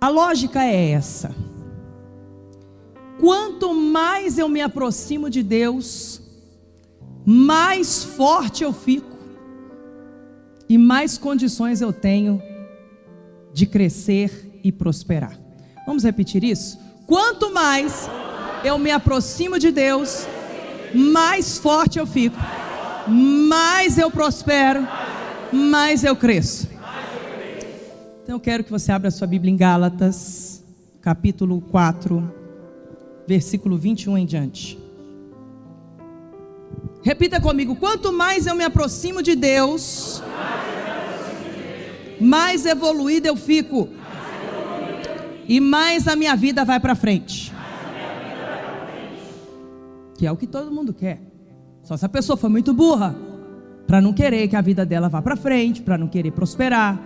A lógica é essa: quanto mais eu me aproximo de Deus, mais forte eu fico e mais condições eu tenho de crescer e prosperar. Vamos repetir isso? Quanto mais eu me aproximo de Deus, mais forte eu fico, mais eu prospero, mais eu cresço. Então eu quero que você abra a sua Bíblia em Gálatas, capítulo 4, versículo 21 em diante. Repita comigo: quanto mais eu me aproximo de Deus, mais evoluído eu fico, e mais a minha vida vai para frente. Que é o que todo mundo quer. Só se a pessoa for muito burra para não querer que a vida dela vá para frente, para não querer prosperar.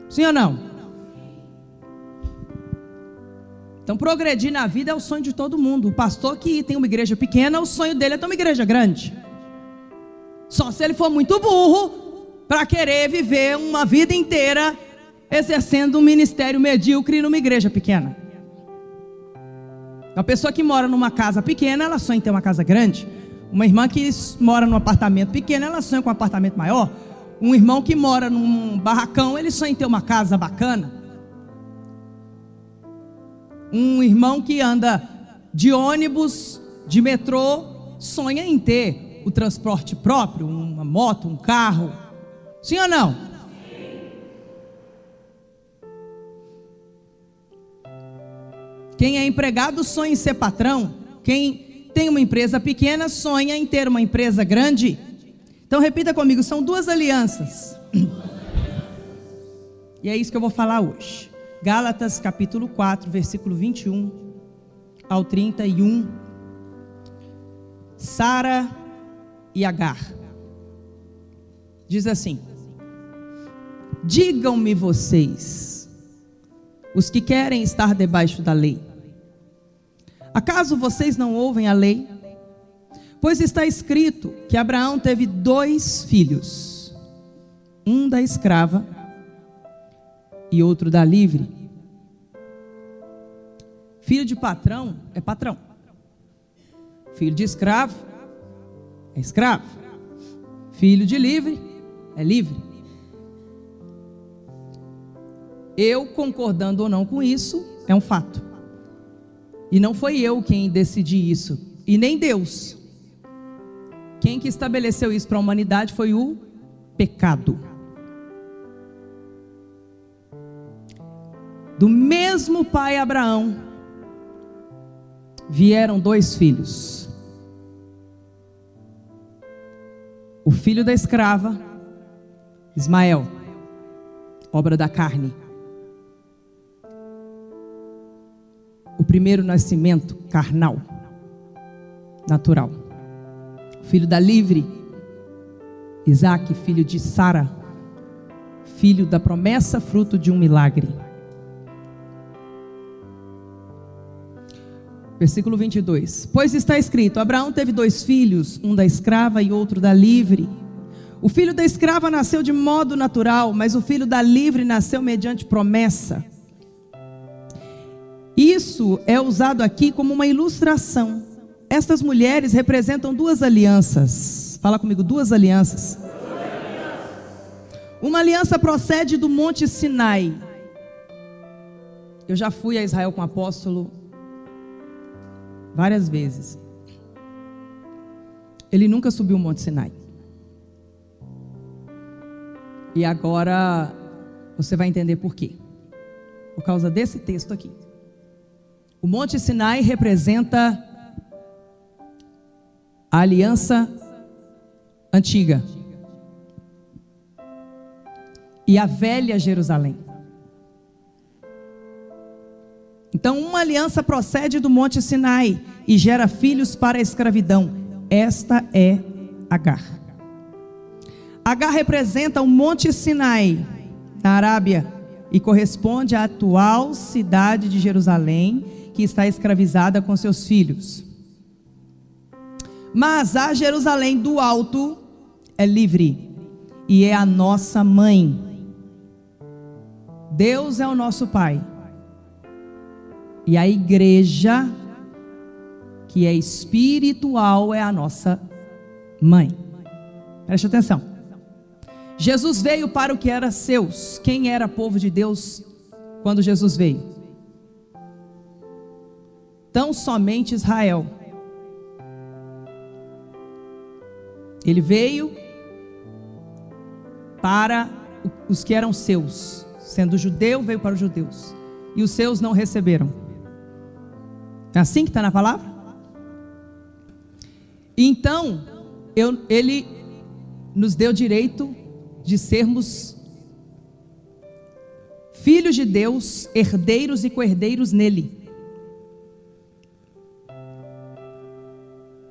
Sim ou não? Então progredir na vida é o sonho de todo mundo. O pastor que tem uma igreja pequena, o sonho dele é ter uma igreja grande. Só se ele for muito burro para querer viver uma vida inteira exercendo um ministério medíocre numa igreja pequena. A pessoa que mora numa casa pequena, ela sonha em ter uma casa grande. Uma irmã que mora num apartamento pequeno, ela sonha com um apartamento maior. Um irmão que mora num barracão, ele sonha em ter uma casa bacana. Um irmão que anda de ônibus, de metrô, sonha em ter o transporte próprio, uma moto, um carro. Sim ou não? Quem é empregado sonha em ser patrão. Quem tem uma empresa pequena sonha em ter uma empresa grande. Então repita comigo: são duas alianças. E é isso que eu vou falar hoje. Gálatas capítulo 4, versículo 21 ao 31. Sara e Agar. Diz assim: digam-me vocês, os que querem estar debaixo da lei, acaso vocês não ouvem a lei? Pois está escrito que Abraão teve 2 filhos, um da escrava e outro da livre. Filho de patrão é patrão, filho de escravo é escravo, filho de livre é livre. Eu concordando ou não com isso é um fato. E não foi eu quem decidi isso, e nem Deus. Quem que estabeleceu isso para a humanidade foi o pecado. Do mesmo pai Abraão vieram 2 filhos. O filho da escrava, Ismael, obra da carne. O primeiro nascimento carnal, natural. O filho da livre, Isaac, filho de Sara, filho da promessa, fruto de um milagre. Versículo 22. Pois está escrito: Abraão teve 2 filhos, um da escrava e outro da livre. O filho da escrava nasceu de modo natural, mas o filho da livre nasceu mediante promessa. Isso é usado aqui como uma ilustração. Estas mulheres representam 2 alianças. Fala comigo: 2 alianças. Uma aliança procede do Monte Sinai. Eu já fui a Israel com o apóstolo várias vezes. Ele nunca subiu o Monte Sinai. E agora você vai entender por quê. Por causa desse texto aqui. O Monte Sinai representa a aliança antiga e a velha Jerusalém. Então uma aliança procede do Monte Sinai e gera filhos para a escravidão. Esta é Agar. Agar representa o Monte Sinai na Arábia e corresponde à atual cidade de Jerusalém, que está escravizada com seus filhos. Mas a Jerusalém do alto é livre e é a nossa mãe. Deus é o nosso Pai. E a igreja, que é espiritual, é a nossa mãe. Preste atenção. Jesus veio para o que era seus. Quem era povo de Deus quando Jesus veio? Tão somente Israel. Ele veio para os que eram seus. Sendo judeu, veio para os judeus. E os seus não receberam. É assim que está na palavra? Então, ele nos deu direito de sermos filhos de Deus, herdeiros e co-herdeiros nele.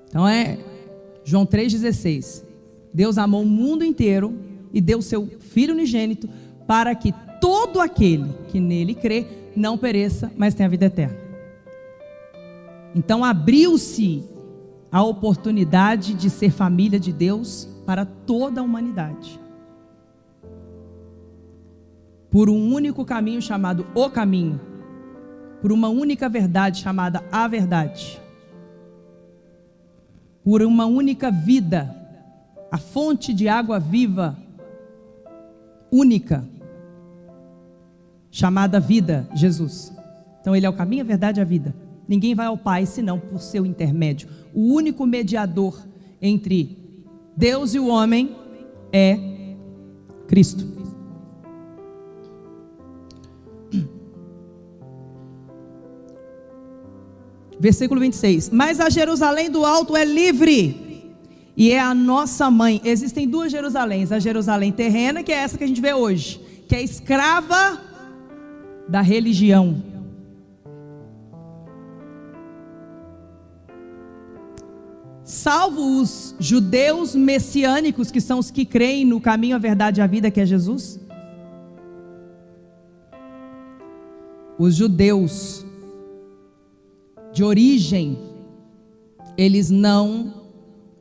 Então João 3,16. Deus amou o mundo inteiro e deu seu Filho unigênito para que todo aquele que nele crê não pereça, mas tenha vida eterna. Então abriu-se a oportunidade de ser família de Deus para toda a humanidade. Por um único caminho chamado o caminho. Por uma única verdade chamada a verdade. Por uma única vida, a fonte de água viva, única, chamada vida, Jesus. Então ele é o caminho, a verdade e a vida. Ninguém vai ao Pai senão por seu intermédio. O único mediador entre Deus e o homem é Cristo. Versículo 26. Mas a Jerusalém do alto é livre e é a nossa mãe. Existem duas Jerusaléns. A Jerusalém terrena, que é essa que a gente vê hoje, que é escrava da religião. Salvo os judeus messiânicos, que são os que creem no caminho, a verdade e a vida, que é Jesus. Os judeus de origem, eles não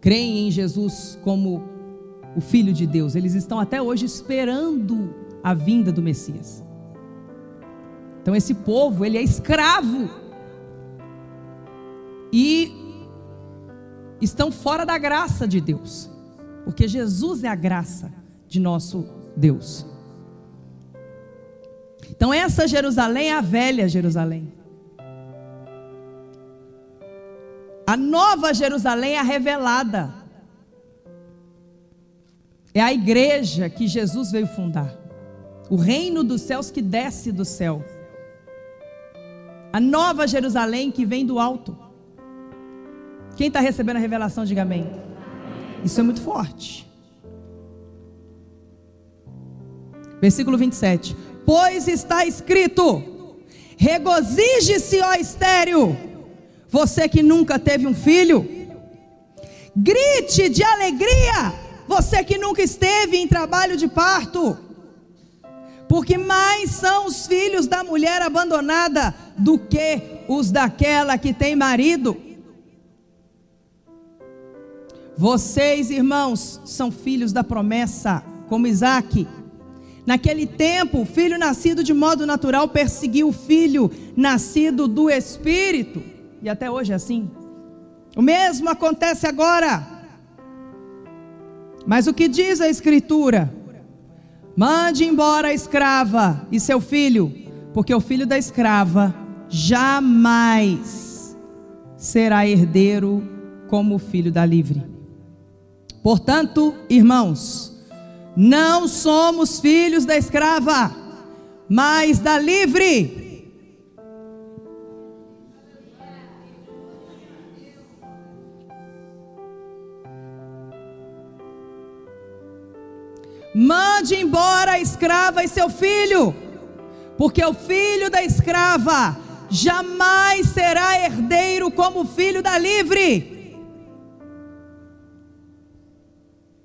creem em Jesus como o Filho de Deus. Eles estão até hoje esperando a vinda do Messias. Então esse povo, ele é escravo. E estão fora da graça de Deus. Porque Jesus é a graça de nosso Deus. Então essa Jerusalém é a velha Jerusalém. A nova Jerusalém é a revelada. É a igreja que Jesus veio fundar. O reino dos céus que desce do céu. A nova Jerusalém que vem do alto. Quem está recebendo a revelação, diga amém. Isso é muito forte. Versículo 27. Pois está escrito: regozije-se, ó estéril, você que nunca teve um filho. Grite de alegria, você que nunca esteve em trabalho de parto. Porque mais são os filhos da mulher abandonada do que os daquela que tem marido. Vocês, irmãos, são filhos da promessa, como Isaque. Naquele tempo, o filho nascido de modo natural perseguiu o filho nascido do Espírito. E até hoje é assim. O mesmo acontece agora. Mas o que diz a Escritura? Mande embora a escrava e seu filho, porque o filho da escrava jamais será herdeiro como o filho da livre. Portanto, irmãos, não somos filhos da escrava, mas da livre. Mande embora a escrava e seu filho, porque o filho da escrava jamais será herdeiro como o filho da livre.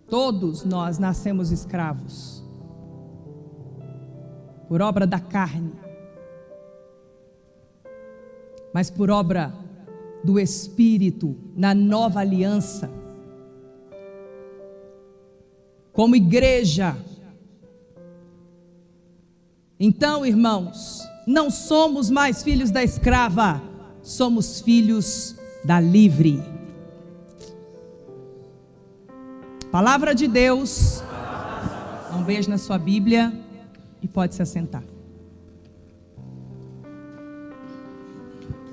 Todos nós nascemos escravos, por obra da carne, mas por obra do Espírito, na nova aliança. Como igreja, Então, irmãos, não somos mais filhos da escrava, somos filhos da livre. Palavra de Deus. Dá um beijo na sua Bíblia e pode se assentar.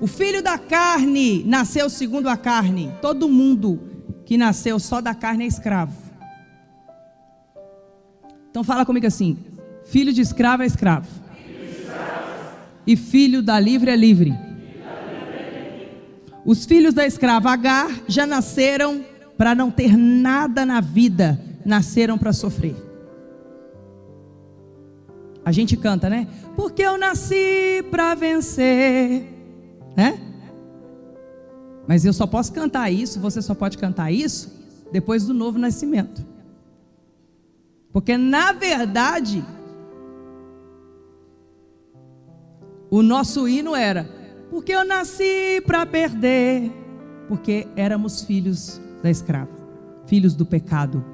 O filho da carne nasceu segundo a carne. Todo mundo que nasceu só da carne é escravo. Então fala comigo assim: filho de escravo é escravo. E filho da livre é livre. Os filhos da escrava Agar já nasceram para não ter nada na vida, nasceram para sofrer. A gente canta, né? Porque eu nasci para vencer, né? Mas eu só posso cantar isso, você só pode cantar isso depois do novo nascimento. Porque na verdade, o nosso hino era: porque eu nasci para perder, porque éramos filhos da escrava, filhos do pecado.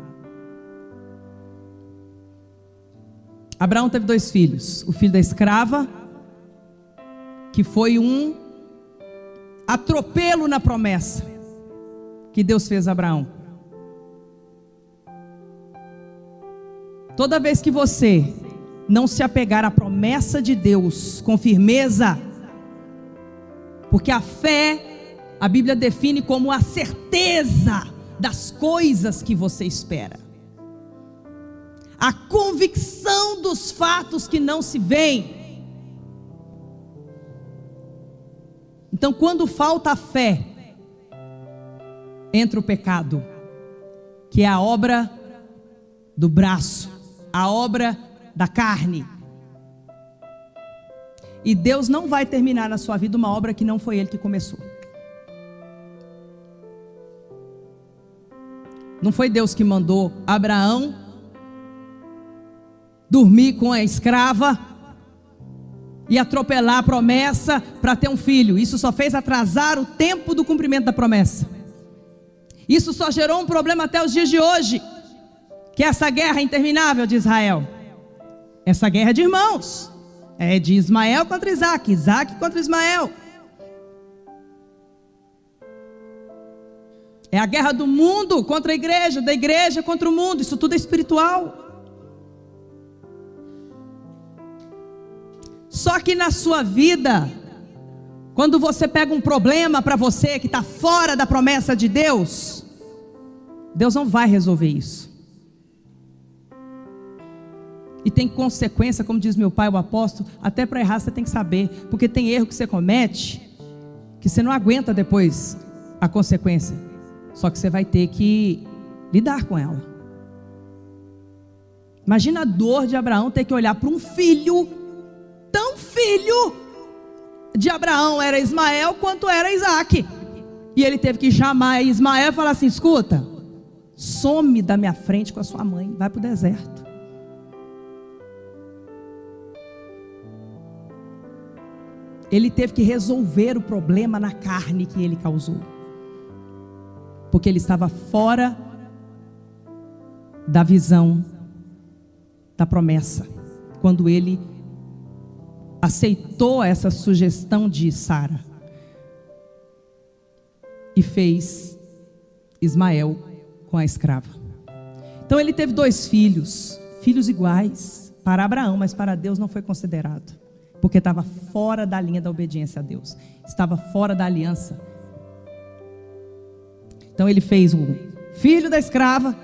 Abraão teve 2 filhos: o filho da escrava, que foi um atropelo na promessa que Deus fez a Abraão. Toda vez que você não se apegar à promessa de Deus com firmeza, porque a fé, a Bíblia define como a certeza das coisas que você espera, a convicção dos fatos que não se veem. Então, quando falta a fé, entra o pecado, que é a obra do braço, a obra da carne. E Deus não vai terminar na sua vida uma obra que não foi Ele que começou. Não foi Deus que mandou Abraão dormir com a escrava e atropelar a promessa para ter um filho. Isso só fez atrasar o tempo do cumprimento da promessa. Isso só gerou um problema até os dias de hoje, que é essa guerra interminável de Israel. Essa guerra é de irmãos. É de Ismael contra Isaac, Isaac contra Ismael. É a guerra do mundo contra a igreja, da igreja contra o mundo. Isso tudo é espiritual. Só que na sua vida, quando você pega um problema para você que está fora da promessa de Deus, Deus não vai resolver isso. E tem consequência, como diz meu pai, o apóstolo, até para errar você tem que saber, porque tem erro que você comete, que você não aguenta depois a consequência, só que você vai ter que lidar com ela. Imagina a dor de Abraão ter que olhar para um filho, tão filho de Abraão era Ismael quanto era Isaac, e ele teve que chamar Ismael e falar assim: escuta, some da minha frente com a sua mãe, vai para o deserto. Ele teve que resolver o problema na carne que ele causou, porque ele estava fora da visão da promessa, quando ele aceitou essa sugestão de Sara e fez Ismael com a escrava. Então ele teve 2 filhos, filhos iguais para Abraão, mas para Deus não foi considerado, porque estava fora da linha da obediência a Deus, estava fora da aliança. Então ele fez o filho da escrava,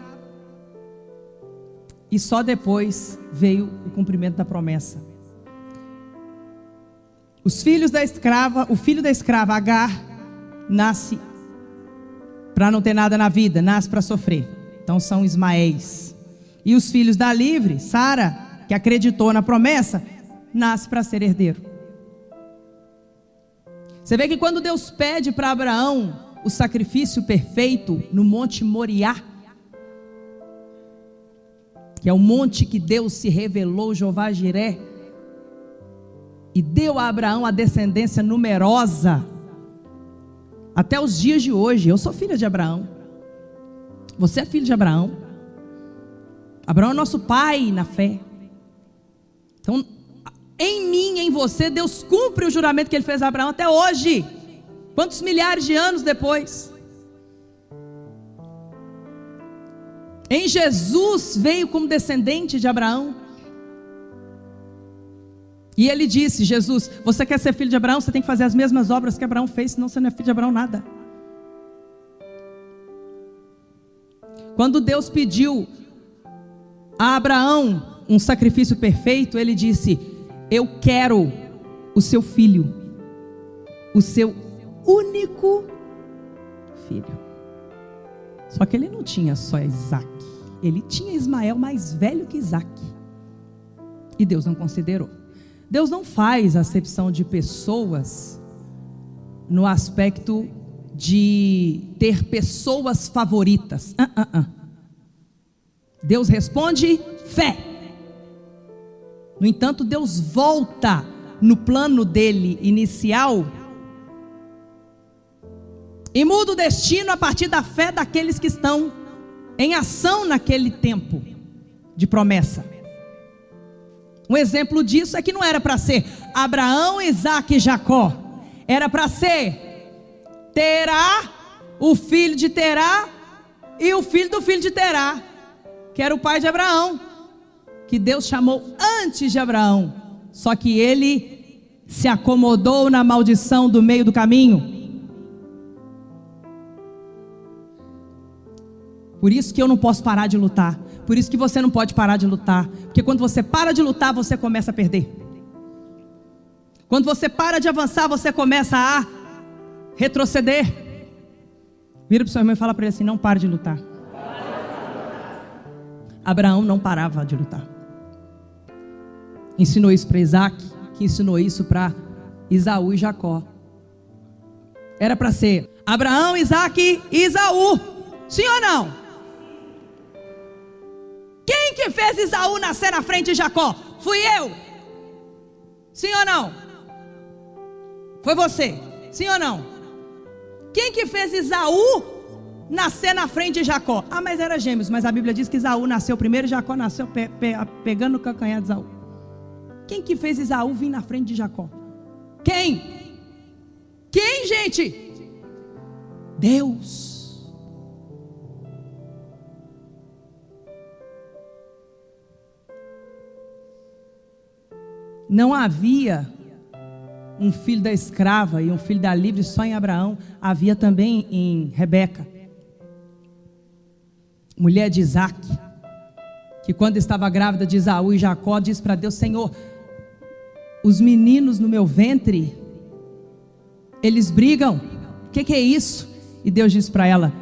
e só depois veio o cumprimento da promessa. Os filhos da escrava, o filho da escrava Agar nasce para não ter nada na vida, nasce para sofrer. Então são Ismaéis. E os filhos da livre, Sara, que acreditou na promessa, nasce para ser herdeiro. Você vê que quando Deus pede para Abraão o sacrifício perfeito no Monte Moriá, que é o monte que Deus se revelou, Jeová Jiré, e deu a Abraão a descendência numerosa, até os dias de hoje. Eu sou filha de Abraão, você é filho de Abraão. Abraão é nosso pai na fé. Então Em mim, em você, Deus cumpre o juramento que Ele fez a Abraão até hoje. Quantos milhares de anos depois? Em Jesus veio como descendente de Abraão. E Ele disse, Jesus, você quer ser filho de Abraão? Você tem que fazer as mesmas obras que Abraão fez, senão você não é filho de Abraão nada. Quando Deus pediu a Abraão um sacrifício perfeito, Ele disse, eu quero o seu filho, o seu único filho. Só que ele não tinha só Isaac, ele tinha Ismael mais velho que Isaac. E Deus não considerou. Deus não faz acepção de pessoas no aspecto de ter pessoas favoritas. Deus responde fé. No entanto, Deus volta no plano dele inicial e muda o destino a partir da fé daqueles que estão em ação naquele tempo de promessa. Um exemplo disso é que não era para ser Abraão, Isaac e Jacó. Era para ser Terá, o filho de Terá e o filho do filho de Terá, que era o pai de Abraão, que Deus chamou antes de Abraão. Só que ele se acomodou na maldição do meio do caminho. Por isso que eu não posso parar de lutar. Por isso que você não pode parar de lutar. Porque quando você para de lutar, você começa a perder. Quando você para de avançar, você começa a retroceder. Vira para o seu irmão e fala para ele assim, não pare de lutar. Abraão não parava de lutar. Ensinou isso para Isaac, que ensinou isso para Esaú e Jacó. Era para ser Abraão, Isaac e Esaú. Sim ou não? Quem que fez Esaú nascer na frente de Jacó? Fui eu. Sim ou não? Foi você. Sim ou não? Quem que fez Esaú nascer na frente de Jacó? Ah, mas era gêmeos. Mas a Bíblia diz que Esaú nasceu primeiro e Jacó nasceu pegando o calcanhar de Esaú. Quem que fez Esaú vir na frente de Jacó? Quem? Quem, gente? Deus. Não havia um filho da escrava e um filho da livre só em Abraão. Havia também em Rebeca, mulher de Isaac, que quando estava grávida de Esaú e Jacó, disse para Deus, Senhor, os meninos no meu ventre, eles brigam. O que é isso? E Deus disse para ela,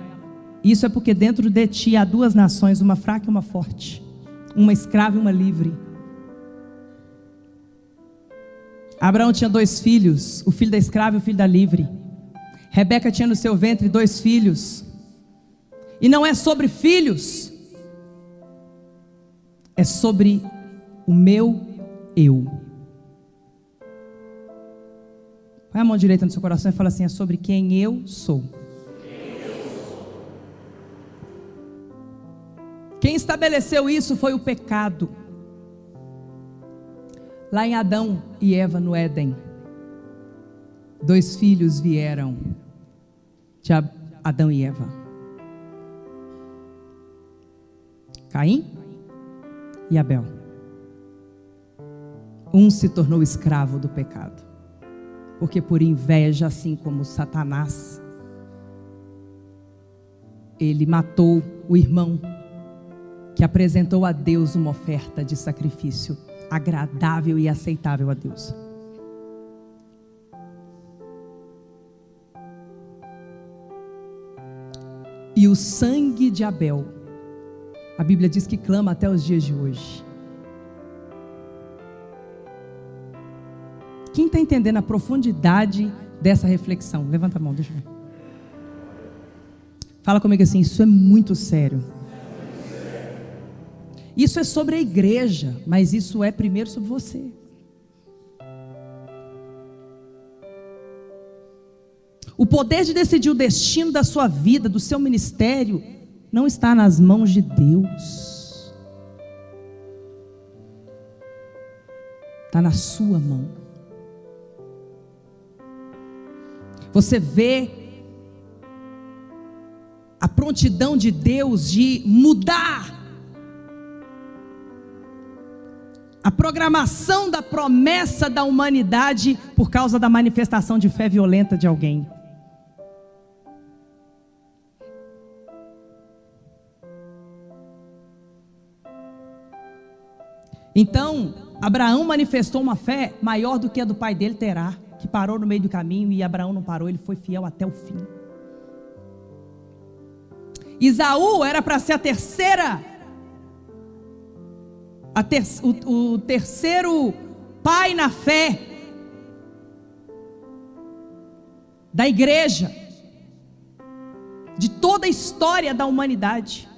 isso é porque dentro de ti há duas nações, uma fraca e uma forte, uma escrava e uma livre. Abraão tinha 2 filhos, o filho da escrava e o filho da livre. Rebeca tinha no seu ventre 2 filhos. E não é sobre filhos, é sobre o meu eu. Põe a mão direita no seu coração e fala assim, é sobre quem eu sou. Quem estabeleceu isso foi o pecado. Lá em Adão e Eva no Éden, 2 filhos vieram de Adão e Eva, Caim e Abel. Um se tornou escravo do pecado, porque por inveja, assim como Satanás, ele matou o irmão que apresentou a Deus uma oferta de sacrifício agradável e aceitável a Deus. E o sangue de Abel, a Bíblia diz que clama até os dias de hoje. Quem está entendendo a profundidade dessa reflexão? Levanta a mão, deixa eu ver. Fala comigo assim, isso é muito sério. Isso é sobre a igreja, mas isso é primeiro sobre você. O poder de decidir o destino da sua vida, do seu ministério, não está nas mãos de Deus. está na sua mão. Você vê a prontidão de Deus de mudar a programação da promessa da humanidade por causa da manifestação de fé violenta de alguém. Então, Abraão manifestou uma fé maior do que a do pai dele, Terá, que parou no meio do caminho, e Abraão não parou, ele foi fiel até o fim. Esaú era para ser o terceiro pai na fé da igreja, de toda a história da humanidade.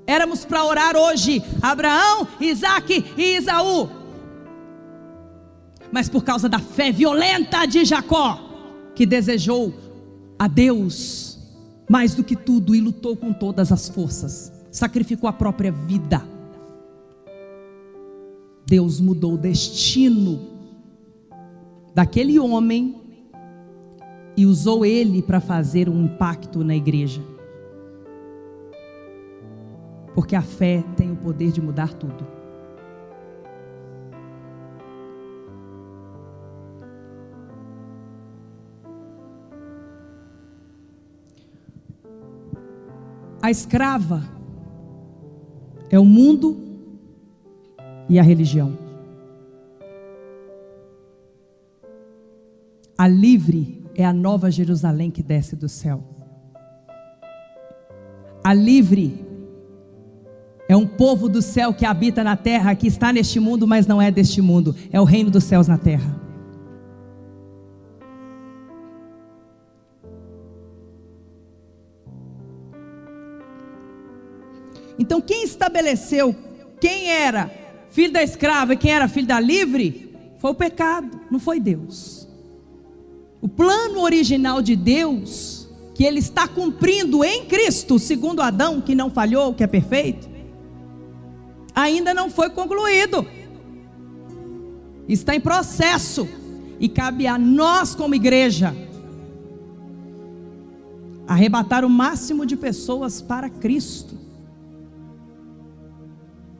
Éramos para orar hoje, Abraão, Isaque e Esaú. Mas por causa da fé violenta de Jacó, que desejou a Deus mais do que tudo e lutou com todas as forças, sacrificou a própria vida, Deus mudou o destino daquele homem e usou ele para fazer um impacto na igreja. Porque a fé tem o poder de mudar tudo. A escrava é o mundo e a religião. A livre é a nova Jerusalém que desce do céu. A livre é um povo do céu que habita na terra, que está neste mundo, mas não é deste mundo. É o reino dos céus na terra. Então, quem estabeleceu quem era filho da escrava e quem era filho da livre foi o pecado, não foi Deus. O plano original de Deus, que Ele está cumprindo em Cristo, segundo Adão, que não falhou, que é perfeito, ainda não foi concluído. Está em processo. E cabe a nós, como igreja, arrebatar o máximo de pessoas para Cristo.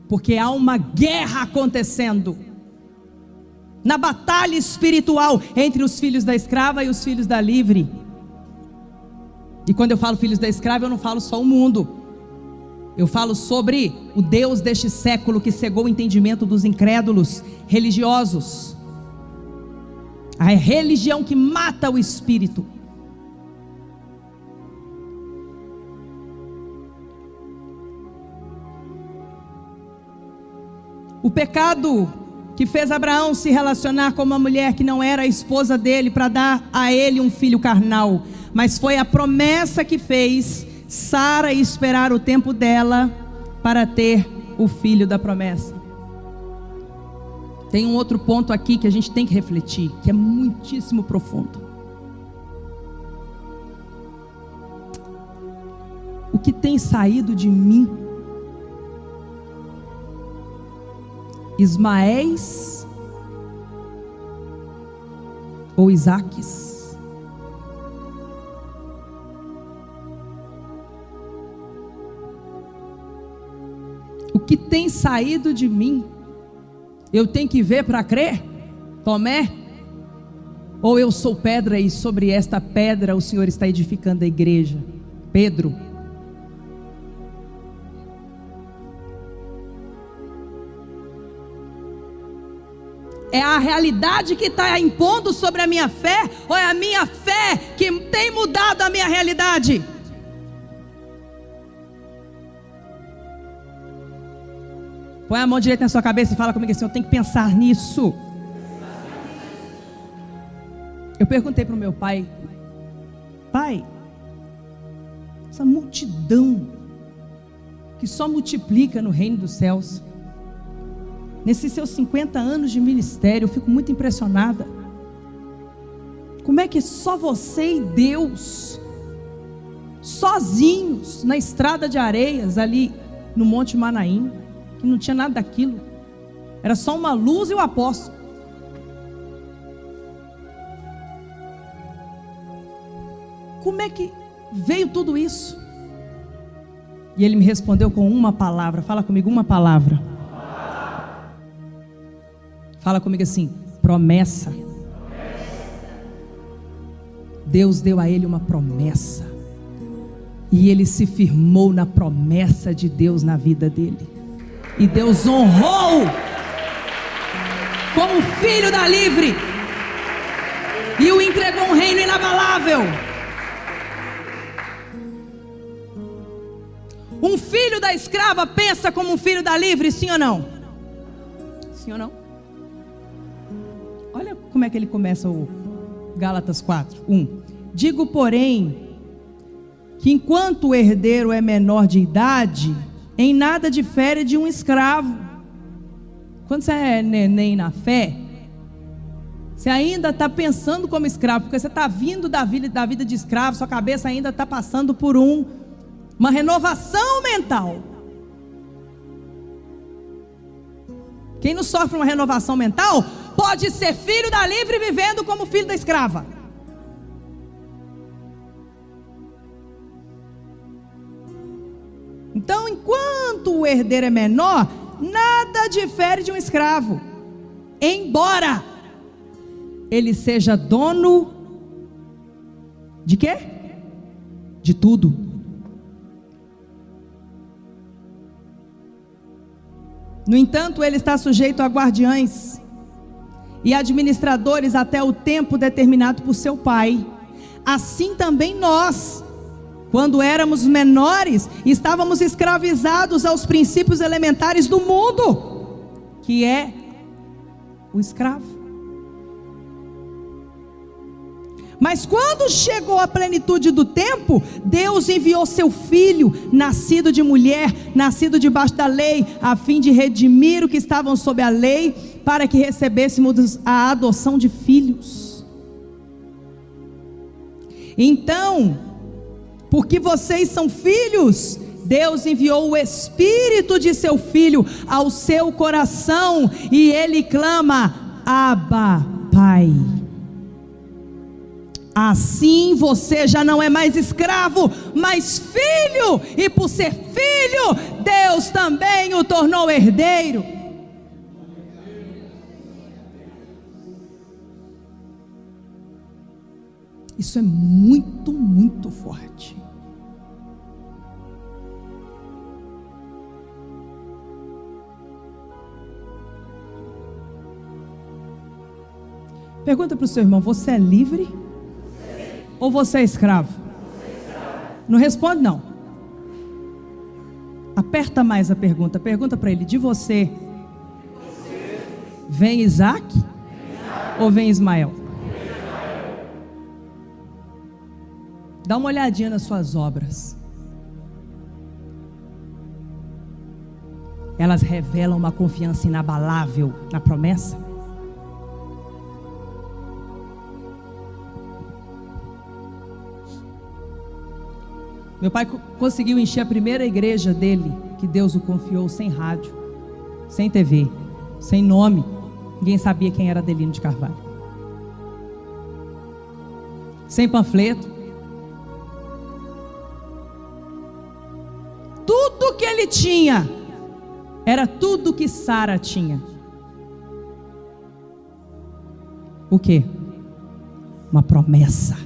Porque há uma guerra acontecendo na batalha espiritual entre os filhos da escrava e os filhos da livre. E quando eu falo filhos da escrava, eu não falo só o mundo. Eu falo sobre o Deus deste século que cegou o entendimento dos incrédulos religiosos. A religião que mata o espírito. O pecado que fez Abraão se relacionar com uma mulher que não era a esposa dele para dar a ele um filho carnal, mas foi a promessa que fez Sara esperar o tempo dela para ter o filho da promessa. Tem um outro ponto aqui que a gente tem que refletir, que é muitíssimo profundo. O que tem saído de mim? Ismaéis ou Isaques? O que tem saído de mim? Eu tenho que ver para crer? Tomé? Ou eu sou pedra e sobre esta pedra o Senhor está edificando a igreja? Pedro? É a realidade que está impondo sobre a minha fé? Ou é a minha fé que tem mudado a minha realidade? Põe a mão direita na sua cabeça e fala comigo assim: eu tenho que pensar nisso. Eu perguntei para o meu pai: pai, essa multidão que só multiplica no reino dos céus, nesses seus 50 anos de ministério, eu fico muito impressionada. Como é que só você e Deus, sozinhos, na estrada de areias, ali no Monte Manaim, que não tinha nada daquilo, Era só uma luz e o apóstolo. Como é que veio tudo isso? E ele me respondeu com uma palavra. Fala comigo, uma palavra. Fala comigo assim: promessa. Deus deu a ele uma promessa, e ele se firmou na promessa de Deus na vida dele, e Deus honrou como filho da livre, e o entregou um reino inabalável. Um filho da escrava pensa como um filho da livre, sim ou não? Sim ou não? Olha como é que ele começa o Gálatas 4:1. Digo, porém, que enquanto o herdeiro é menor de idade, em nada difere de um escravo. Quando você é neném na fé, você ainda está pensando como escravo, porque você está vindo da vida de escravo, sua cabeça ainda está passando por uma renovação mental. Quem não sofre uma renovação mental pode ser filho da livre vivendo como filho da escrava. Então, enquanto o herdeiro é menor, nada difere de um escravo, embora ele seja dono de quê? De tudo. No entanto, ele está sujeito a guardiães e administradores até o tempo determinado por seu pai. Assim também nós, quando éramos menores, estávamos escravizados aos princípios elementares do mundo, que é o escravo. Mas quando chegou a plenitude do tempo, Deus enviou seu filho, nascido de mulher, nascido debaixo da lei, a fim de redimir os que estavam sob a lei, para que recebêssemos a adoção de filhos. Então, porque vocês são filhos, Deus enviou o Espírito de seu Filho ao seu coração, e ele clama: Abba, Pai. Assim você já não é mais escravo, mas filho, e por ser filho, Deus também o tornou herdeiro. Isso é muito, muito forte. Pergunta para o seu irmão: você é livre? Ou você é escravo? Não responde não. Aperta mais a pergunta. Pergunta para ele: de você vem Isaac ou vem Ismael? Dá uma olhadinha nas suas obras. Elas revelam uma confiança inabalável na promessa? Meu pai conseguiu encher a primeira igreja dele, que Deus o confiou, sem rádio, sem TV, sem nome. Ninguém sabia quem era Adelino de Carvalho. Sem panfleto. Tudo que ele tinha era tudo que Sara tinha. O quê? Uma promessa.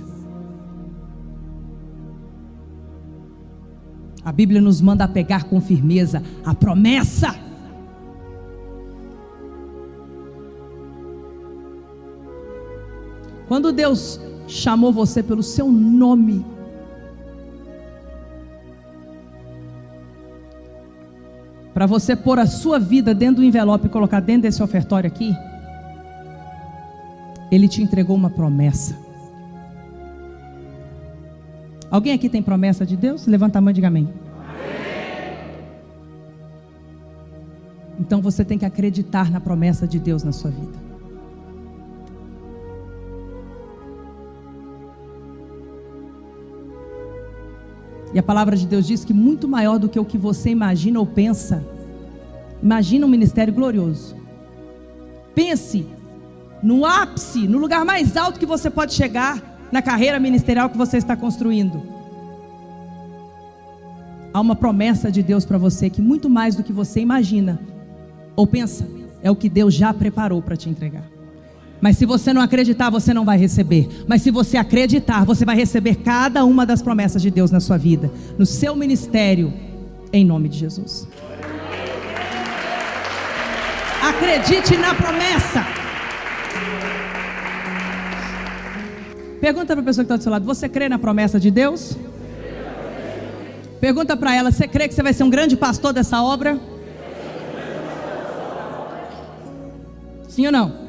A Bíblia nos manda pegar com firmeza a promessa. Quando Deus chamou você pelo seu nome, para você pôr a sua vida dentro do envelope e colocar dentro desse ofertório aqui, Ele te entregou uma promessa. Alguém aqui tem promessa de Deus? Levanta a mão e diga amém. Então você tem que acreditar na promessa de Deus na sua vida. E a palavra de Deus diz que muito maior do que o que você imagina ou pensa. Imagina um ministério glorioso. Pense no ápice, no lugar mais alto que você pode chegar na carreira ministerial que você está construindo. Há uma promessa de Deus para você que muito mais do que você imagina ou pensa, é o que Deus já preparou para te entregar. Mas se você não acreditar, você não vai receber. Mas se você acreditar, você vai receber cada uma das promessas de Deus na sua vida, no seu ministério, em nome de Jesus. Acredite na promessa. Pergunta para a pessoa que está do seu lado: você crê na promessa de Deus? Pergunta para ela: você crê que você vai ser um grande pastor dessa obra? Sim ou não?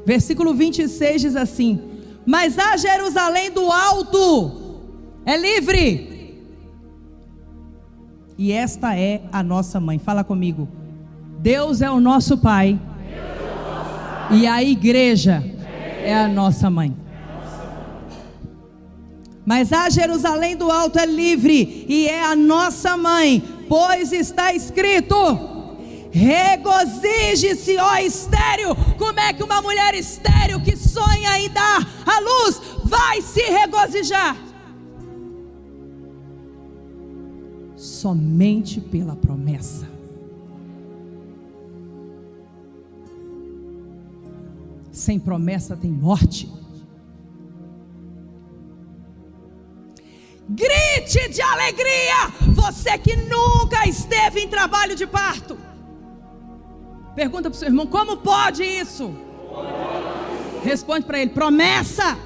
Versículo 26 diz assim: mas a Jerusalém do alto é livre, e esta é a nossa mãe. Fala comigo: Deus é o nosso Pai, e a igreja é a nossa mãe. Mas a Jerusalém do alto é livre e é a nossa mãe, pois está escrito: regozije-se, ó estéril. Como é que uma mulher estéril que sonha em dar à luz vai se regozijar? Somente pela promessa. Sem promessa tem morte. Grite de alegria, você que nunca esteve em trabalho de parto. Pergunta para o seu irmão: como pode isso? Responde para ele: promessa.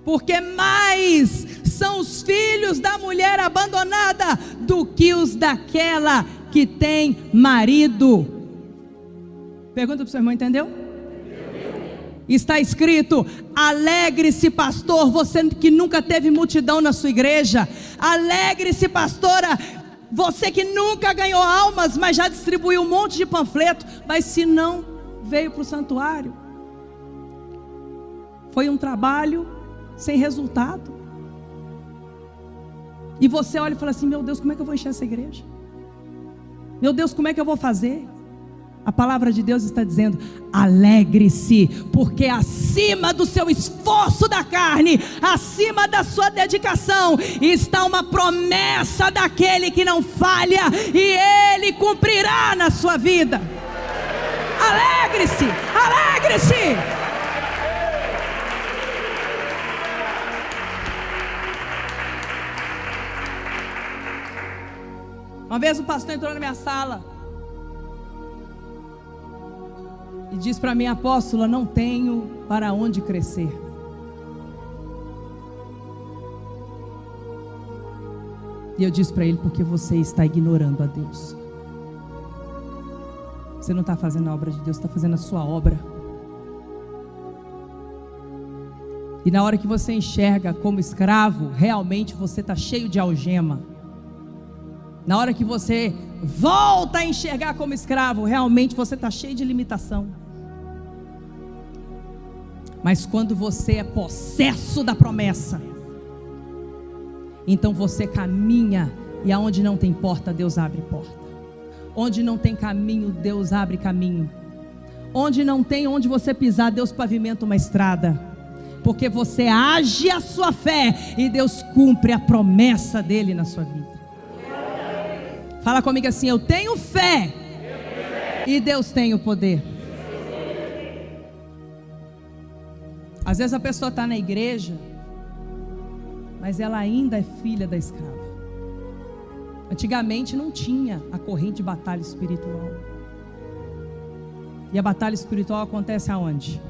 Porque mais são os filhos da mulher abandonada do que os daquela que tem marido. Pergunta para o seu irmão: entendeu? Está escrito: alegre-se, pastor, você que nunca teve multidão na sua igreja. Alegre-se, pastora, você que nunca ganhou almas, mas já distribuiu um monte de panfleto, mas se não veio para o santuário, foi um trabalho sem resultado. E você olha e fala assim: meu Deus, como é que eu vou encher essa igreja? Meu Deus, como é que eu vou fazer? A palavra de Deus está dizendo: alegre-se, porque acima do seu esforço da carne, acima da sua dedicação, está uma promessa daquele que não falha, e Ele cumprirá na sua vida. Alegre-se, alegre-se. Uma vez o pastor entrou na minha sala e diz para mim: apóstola, não tenho para onde crescer. E eu disse para ele: porque você está ignorando a Deus. Você não está fazendo a obra de Deus, está fazendo a sua obra. E na hora que você enxerga como escravo, realmente você está cheio de algema. Na hora que você volta a enxergar como escravo, realmente você está cheio de limitação. Mas quando você é possesso da promessa, então você caminha, e aonde não tem porta, Deus abre porta. Onde não tem caminho, Deus abre caminho. Onde não tem onde você pisar, Deus pavimenta uma estrada. Porque você age a sua fé, e Deus cumpre a promessa dele na sua vida. Fala comigo assim: eu tenho fé, e Deus tem o poder. Às vezes a pessoa está na igreja, mas ela ainda é filha da escrava. Antigamente não tinha a corrente de batalha espiritual. E a batalha espiritual acontece aonde?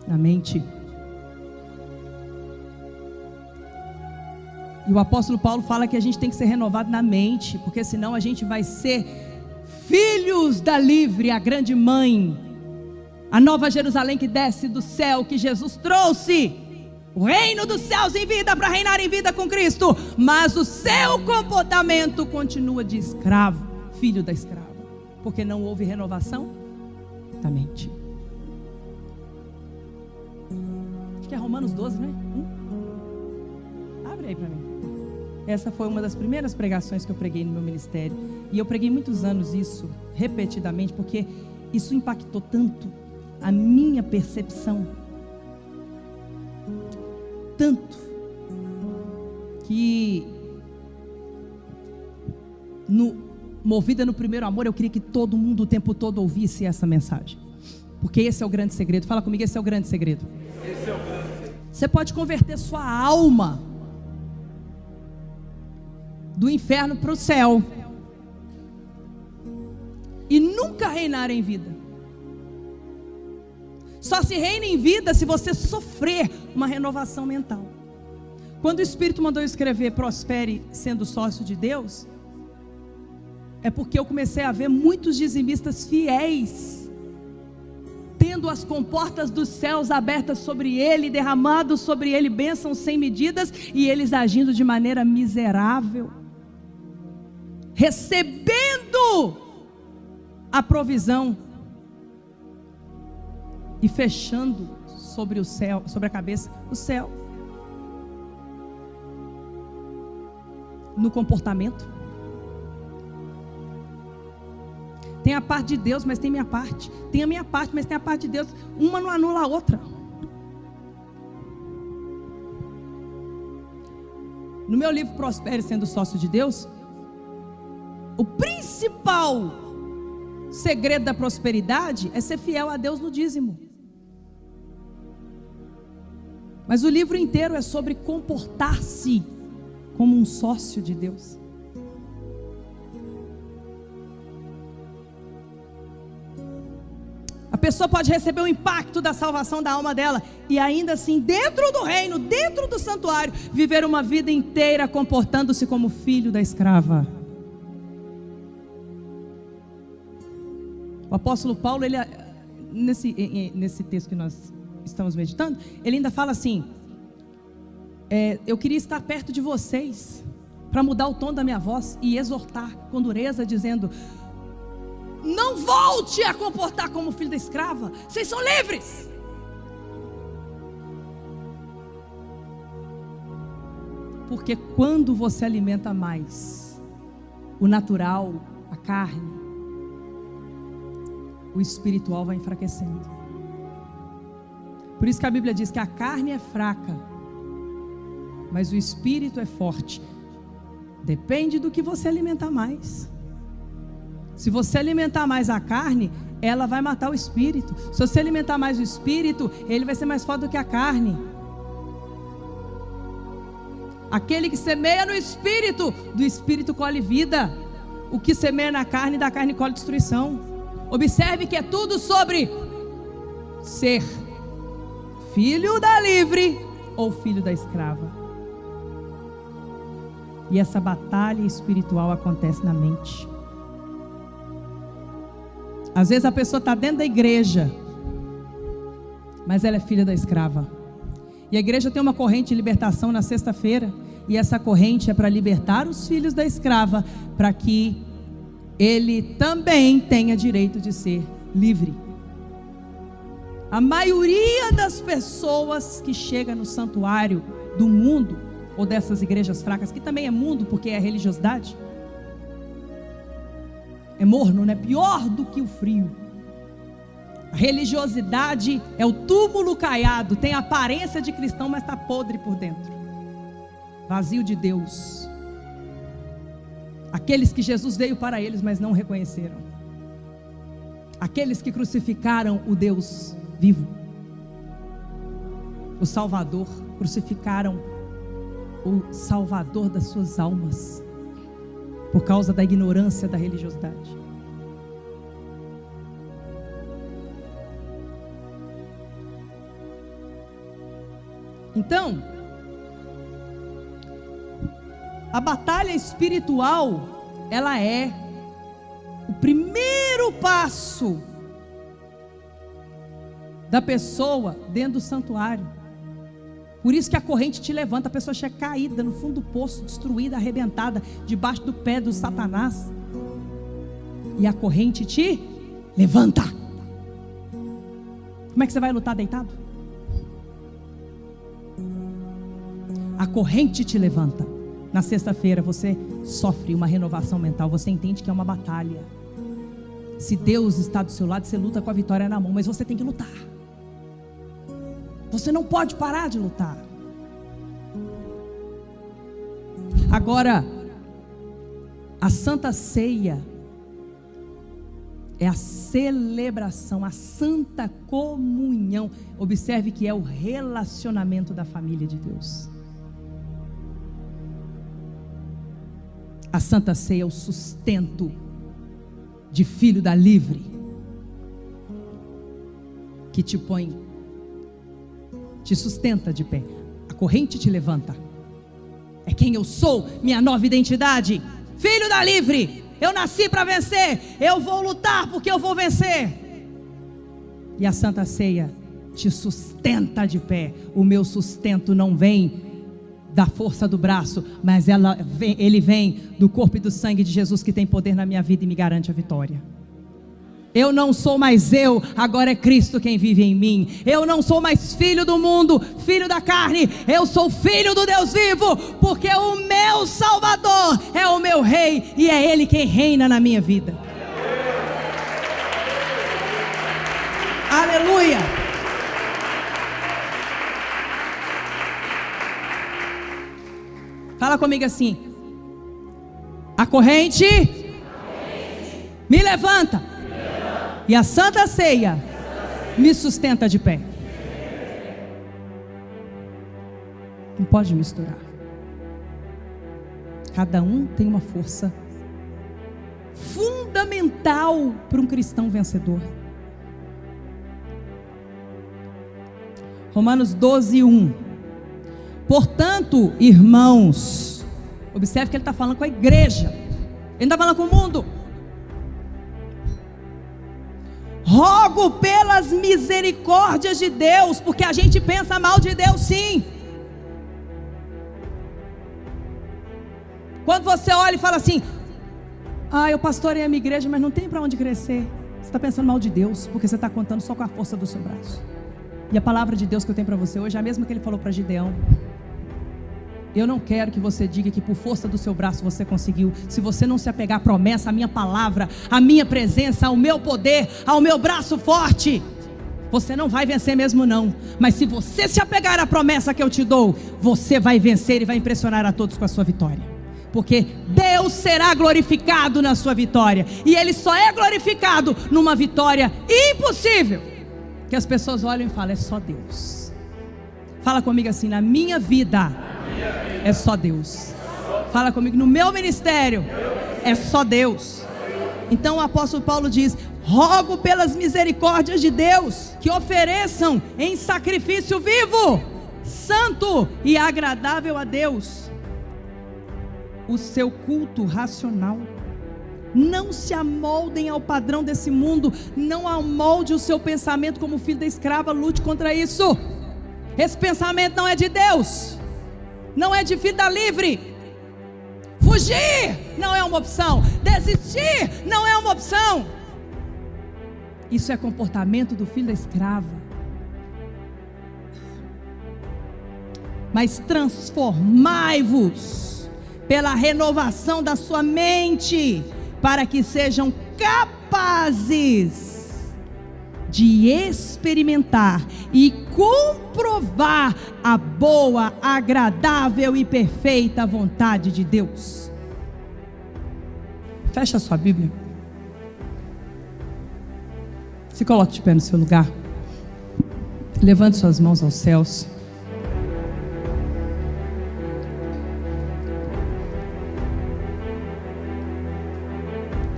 Na mente. E o apóstolo Paulo fala que a gente tem que ser renovado na mente, porque senão a gente vai ser filhos da livre, a grande mãe, a nova Jerusalém que desce do céu, que Jesus trouxe, o reino dos céus em vida, para reinar em vida com Cristo. Mas o seu comportamento continua de escravo, filho da escrava, porque não houve renovação da mente. Acho que é Romanos 12, né? olhei para mim. Essa foi uma das primeiras pregações que eu preguei no meu ministério. E eu preguei muitos anos isso, repetidamente, porque isso impactou tanto a minha percepção. Tanto que, movida no primeiro amor, eu queria que todo mundo o tempo todo ouvisse essa mensagem. Porque esse é o grande segredo. Fala comigo, esse é o grande segredo. Esse é o grande segredo. Você pode converter sua alma do inferno para o céu e nunca reinar em vida. Só se reina em vida se você sofrer uma renovação mental. Quando o Espírito mandou eu escrever prospere sendo sócio de Deus, é porque eu comecei a ver muitos dizimistas fiéis tendo as comportas dos céus abertas sobre ele, derramado sobre ele bênçãos sem medidas, e eles agindo de maneira miserável, recebendo a provisão e fechando sobre o céu, sobre a cabeça, o céu. No comportamento. Tem a parte de Deus, mas tem minha parte. Tem a minha parte, mas tem a parte de Deus. Uma não anula a outra. No meu livro Prospere Sendo Sócio de Deus, o principal segredo da prosperidade é ser fiel a Deus no dízimo. Mas o livro inteiro é sobre comportar-se como um sócio de Deus. A pessoa pode receber o impacto da salvação da alma dela e ainda assim, dentro do reino, dentro do santuário, viver uma vida inteira comportando-se como filho da escrava. O apóstolo Paulo, ele, nesse texto que nós estamos meditando, ele ainda fala assim: eu queria estar perto de vocês para mudar o tom da minha voz e exortar com dureza, dizendo: não volte a comportar como filho da escrava, vocês são livres. Porque quando você alimenta mais o natural, a carne, o espiritual vai enfraquecendo. Por isso que a Bíblia diz que a carne é fraca, mas o espírito é forte. Depende do que você alimentar mais. Se você alimentar mais a carne, ela vai matar o espírito. Se você alimentar mais o espírito, ele vai ser mais forte do que a carne. Aquele que semeia no espírito, do espírito colhe vida. O que semeia na carne, da carne colhe destruição. Observe que é tudo sobre ser filho da livre ou filho da escrava. E essa batalha espiritual acontece na mente. Às vezes a pessoa está dentro da igreja, mas ela é filha da escrava. E a igreja tem uma corrente de libertação na sexta-feira, e essa corrente é para libertar os filhos da escrava, para que ele também tenha direito de ser livre. A maioria das pessoas que chega no santuário do mundo, ou dessas igrejas fracas, que também é mundo porque é religiosidade, é morno, né? Pior do que o frio. A religiosidade é o túmulo caiado, tem a aparência de cristão, mas está podre por dentro, vazio de Deus. Aqueles que Jesus veio para eles, mas não reconheceram. Aqueles que crucificaram o Deus vivo, o Salvador, crucificaram o Salvador das suas almas, por causa da ignorância da religiosidade. Então, a batalha espiritual, ela é o primeiro passo da pessoa dentro do santuário. Por isso que a corrente te levanta, a pessoa chega caída no fundo do poço, destruída, arrebentada, debaixo do pé do Satanás. E a corrente te levanta. Como é que você vai lutar deitado? A corrente te levanta. Na sexta-feira você sofre uma renovação mental, você entende que é uma batalha. Se Deus está do seu lado, você luta com a vitória na mão, mas você tem que lutar. Você não pode parar de lutar. Agora, a Santa Ceia é a celebração, a Santa Comunhão. Observe que é o relacionamento da família de Deus. A Santa Ceia é o sustento de filho da livre, que te põe, te sustenta de pé. A corrente te levanta. É quem eu sou, minha nova identidade. Filho da livre, eu nasci para vencer. Eu vou lutar porque eu vou vencer. E a Santa Ceia te sustenta de pé. O meu sustento não vem da força do braço, mas ele vem do corpo e do sangue de Jesus, que tem poder na minha vida e me garante a vitória. Eu não sou mais eu, agora é Cristo quem vive em mim. Eu não sou mais filho do mundo, filho da carne. Eu sou filho do Deus vivo, porque o meu Salvador é o meu Rei, e é Ele quem reina na minha vida. Aleluia! Fala comigo assim: a corrente me levanta, e a Santa Ceia me sustenta de pé. Não pode misturar. Cada um tem uma força fundamental para um cristão vencedor. Romanos 12:1. Portanto, irmãos, observe que ele está falando com a igreja, ele não está falando com o mundo. Rogo pelas misericórdias de Deus, porque a gente pensa mal de Deus, sim. Quando você olha e fala assim: eu pastorei a minha igreja, mas não tem para onde crescer. Você está pensando mal de Deus, porque você está contando só com a força do seu braço. E a palavra de Deus que eu tenho para você hoje é a mesma que ele falou para Gideão. Eu não quero que você diga que por força do seu braço você conseguiu. Se você não se apegar à promessa, à minha palavra, à minha presença, ao meu poder, ao meu braço forte, você não vai vencer mesmo não. Mas se você se apegar à promessa que eu te dou, você vai vencer e vai impressionar a todos com a sua vitória. Porque Deus será glorificado na sua vitória. E Ele só é glorificado numa vitória impossível, que as pessoas olham e falam: é só Deus. Fala comigo assim: na minha vida é só Deus. Fala comigo: no meu ministério é só Deus. Então o apóstolo Paulo diz: rogo pelas misericórdias de Deus que ofereçam em sacrifício vivo, santo e agradável a Deus o seu culto racional. Não se amoldem ao padrão desse mundo. Não amolde o seu pensamento como filho da escrava. Lute contra isso. Esse pensamento não é de Deus, não é de filho da livre. Fugir não é uma opção. Desistir não é uma opção. Isso é comportamento do filho da escrava. Mas transformai-vos pela renovação da sua mente, para que sejam capazes de experimentar e comprovar a boa, agradável e perfeita vontade de Deus. Fecha a sua Bíblia. Se coloque de pé no seu lugar. Levante suas mãos aos céus.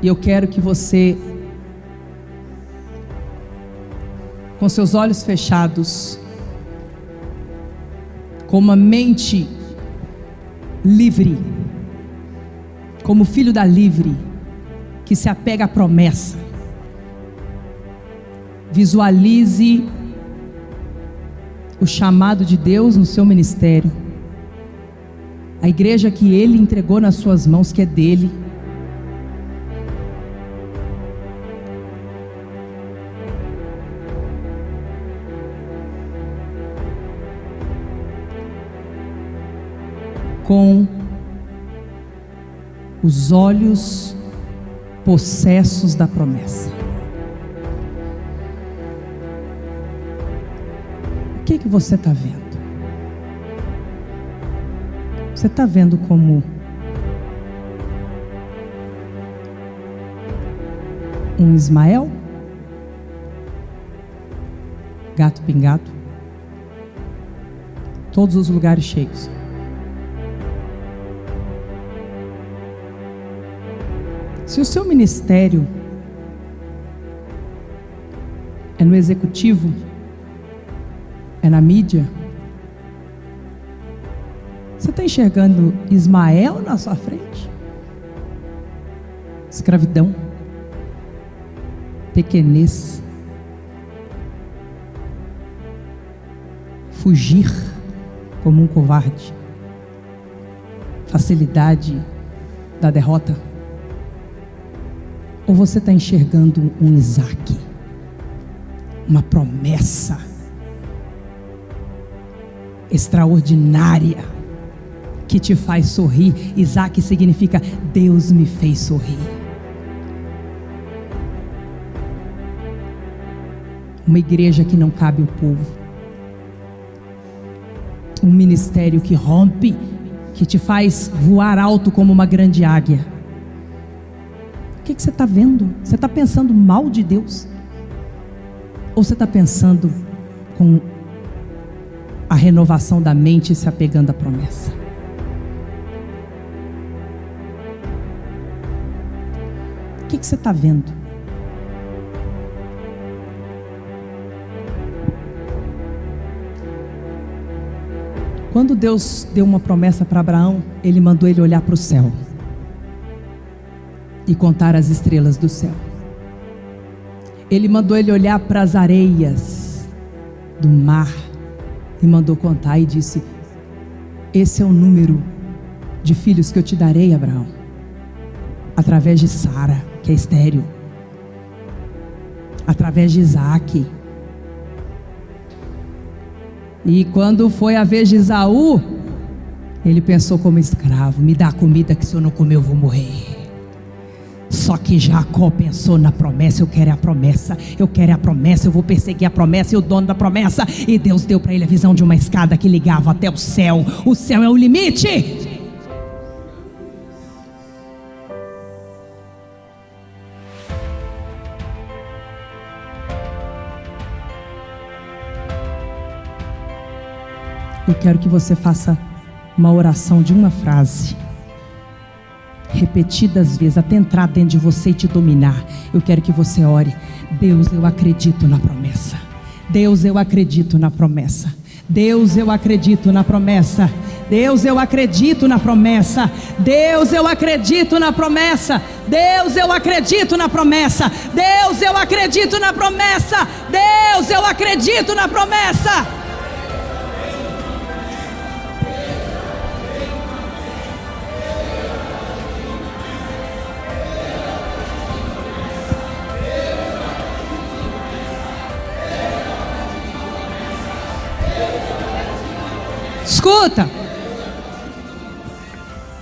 E eu quero que você, com seus olhos fechados, com uma mente livre, como filho da livre, que se apega à promessa, visualize o chamado de Deus no seu ministério, a igreja que Ele entregou nas suas mãos, que é dele. com os olhos possessos da promessa. O que você está vendo? Você está vendo como um Ismael? Gato pingado? Todos os lugares cheios. Se o seu ministério é no executivo, é na mídia, você está enxergando Ismael na sua frente? Escravidão, pequenez, fugir como um covarde, facilidade da derrota? Ou você está enxergando um Isaac, uma promessa extraordinária que te faz sorrir? Isaac significa Deus me fez sorrir. Uma igreja que não cabe o povo, um ministério que rompe, que te faz voar alto como uma grande águia. O que você está vendo? Você está pensando mal de Deus? Ou você está pensando com a renovação da mente e se apegando à promessa? O que você está vendo? Quando Deus deu uma promessa para Abraão, Ele mandou ele olhar para o céu e contar as estrelas do céu. Ele mandou ele olhar para as areias do mar e mandou contar e disse: esse é o número de filhos que eu te darei, Abraão, através de Sara, que é estéril, através de Isaac. E quando foi a vez de Esaú, ele pensou como escravo: me dá comida, que se eu não comer eu vou morrer. Só que Jacó pensou na promessa: eu quero a promessa, eu quero a promessa, eu vou perseguir a promessa e o dono da promessa. E Deus deu para ele a visão de uma escada que ligava até o céu é o limite. Eu quero que você faça uma oração de uma frase, repetidas vezes, até entrar dentro de você e te dominar. Eu quero que você ore: Deus, eu acredito na promessa. Deus, eu acredito na promessa. Deus, eu acredito na promessa. Deus, eu acredito na promessa. Deus, eu acredito na promessa. Deus, eu acredito na promessa. Deus, eu acredito na promessa. Deus, eu acredito na promessa. Escuta,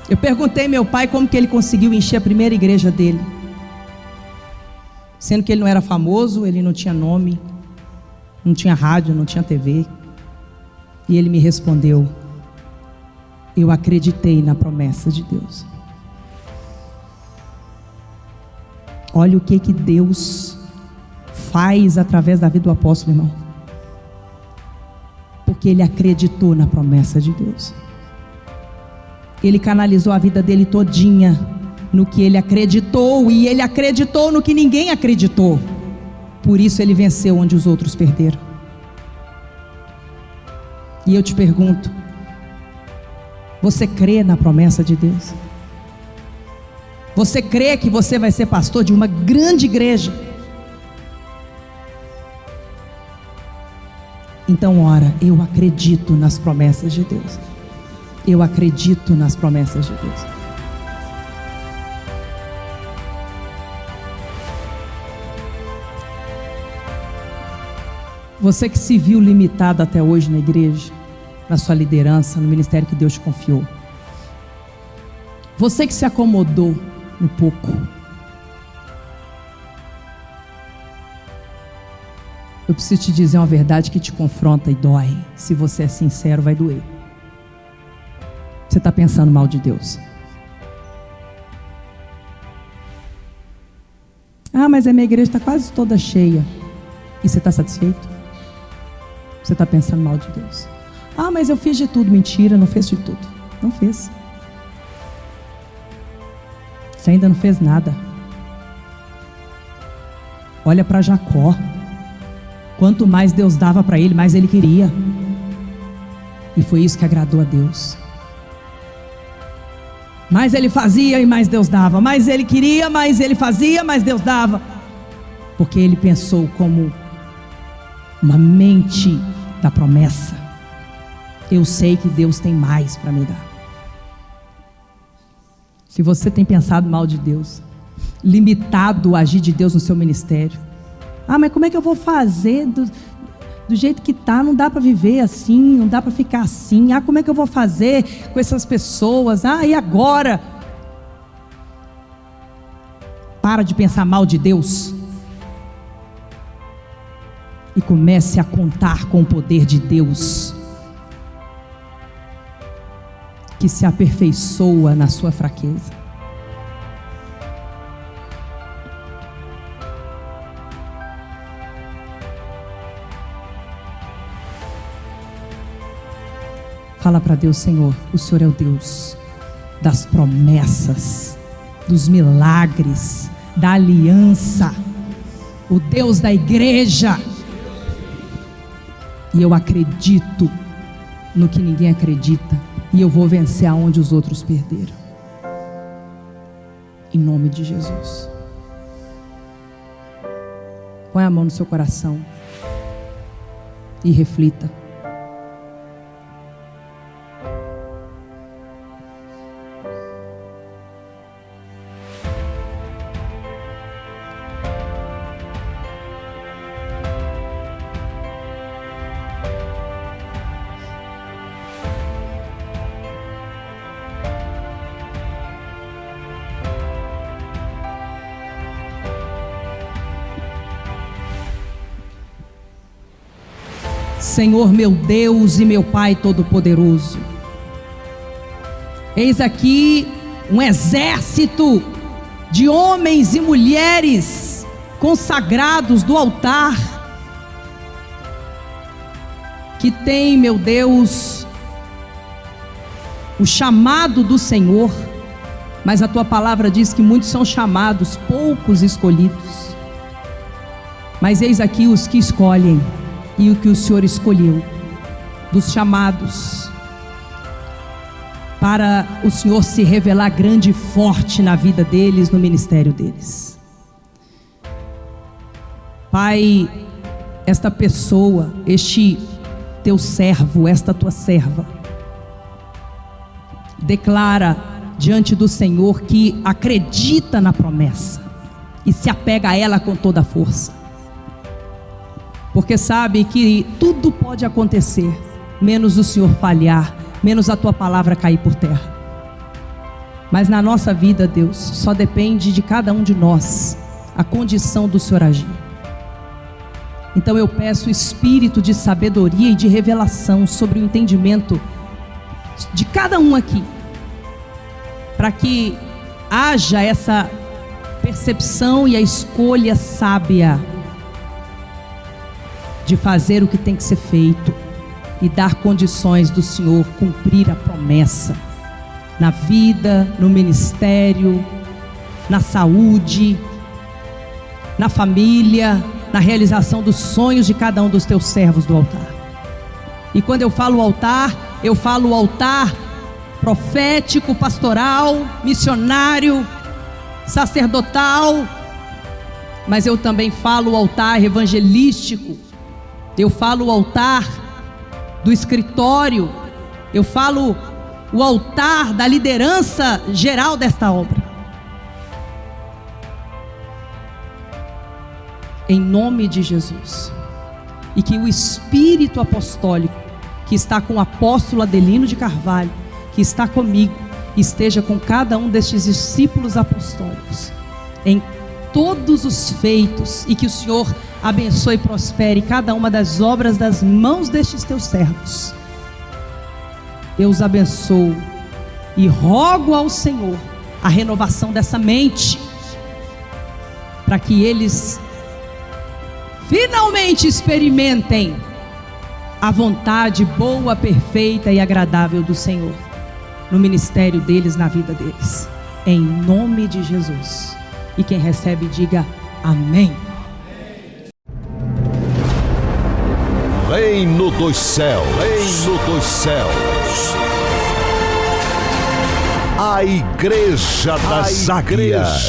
eu perguntei ao meu pai como que ele conseguiu encher a primeira igreja dele, sendo que ele não era famoso, ele não tinha nome, não tinha rádio, não tinha TV. E ele me respondeu: eu acreditei na promessa de Deus. Olha o que Deus faz através da vida do apóstolo, irmão. Porque ele acreditou na promessa de Deus. Ele canalizou a vida dele todinha no que ele acreditou, e ele acreditou no que ninguém acreditou. Por isso ele venceu onde os outros perderam. E eu te pergunto: você crê na promessa de Deus? Você crê que você vai ser pastor de uma grande igreja? Então ora: eu acredito nas promessas de Deus. Eu acredito nas promessas de Deus. Você que se viu limitado até hoje na igreja, na sua liderança, no ministério que Deus te confiou, Você que se acomodou no pouco. Eu preciso te dizer uma verdade que te confronta e dói. Se você é sincero, vai doer. Você está pensando mal de Deus. Ah, mas a minha igreja está quase toda cheia. E você está satisfeito? Você está pensando mal de Deus. Ah, mas eu fiz de tudo. Mentira, não fez de tudo. Não fez. Você ainda não fez nada. Olha para Jacó. Quanto mais Deus dava para ele, mais ele queria. E foi isso que agradou a Deus. Mais ele fazia e mais Deus dava. Mais ele queria, mais ele fazia, mais Deus dava. Porque ele pensou como uma mente da promessa. Eu sei que Deus tem mais para me dar. Se você tem pensado mal de Deus, limitado o agir de Deus no seu ministério. Ah, mas como é que eu vou fazer do jeito que está? Não dá para viver assim, não dá para ficar assim. Ah, como é que eu vou fazer com essas pessoas? Ah, e agora? Para de pensar mal de Deus. E comece a contar com o poder de Deus, que se aperfeiçoa na sua fraqueza. Fala para Deus: Senhor, o Senhor é o Deus das promessas, dos milagres, da aliança, o Deus da igreja. E eu acredito no que ninguém acredita, e eu vou vencer aonde os outros perderam. Em nome de Jesus. Põe a mão no seu coração e reflita. Senhor meu Deus e meu Pai Todo-Poderoso, eis aqui um exército de homens e mulheres consagrados do altar, que tem, meu Deus, o chamado do Senhor, mas a tua palavra diz que muitos são chamados, poucos escolhidos. Mas eis aqui os que escolhem, e o que o Senhor escolheu, dos chamados, para o Senhor se revelar grande e forte na vida deles, no ministério deles. Pai, esta pessoa, este teu servo, esta tua serva, declara diante do Senhor que acredita na promessa e se apega a ela com toda a força, porque sabe que tudo pode acontecer, menos o Senhor falhar, menos a tua palavra cair por terra. Mas na nossa vida, Deus, só depende de cada um de nós a condição do Senhor agir. Então eu peço o espírito de sabedoria e de revelação sobre o entendimento de cada um aqui, para que haja essa percepção e a escolha sábia de fazer o que tem que ser feito e dar condições do Senhor cumprir a promessa na vida, no ministério, na saúde, na família, na realização dos sonhos de cada um dos teus servos do altar. E quando eu falo altar, eu falo altar profético, pastoral, missionário, sacerdotal, mas eu também falo altar evangelístico. Eu falo o altar do escritório, eu falo o altar da liderança geral desta obra. Em nome de Jesus. E que o espírito apostólico que está com o apóstolo Adelino de Carvalho, que está comigo, esteja com cada um destes discípulos apostólicos, em todos os feitos, e que o Senhor abençoe e prospere cada uma das obras das mãos destes teus servos. Eu os abençoo e rogo ao Senhor a renovação dessa mente, para que eles finalmente experimentem a vontade boa, perfeita e agradável do Senhor no ministério deles, na vida deles, em nome de Jesus. E quem recebe, diga amém. Reino dos céus, reino dos céus. A Igreja das Águias.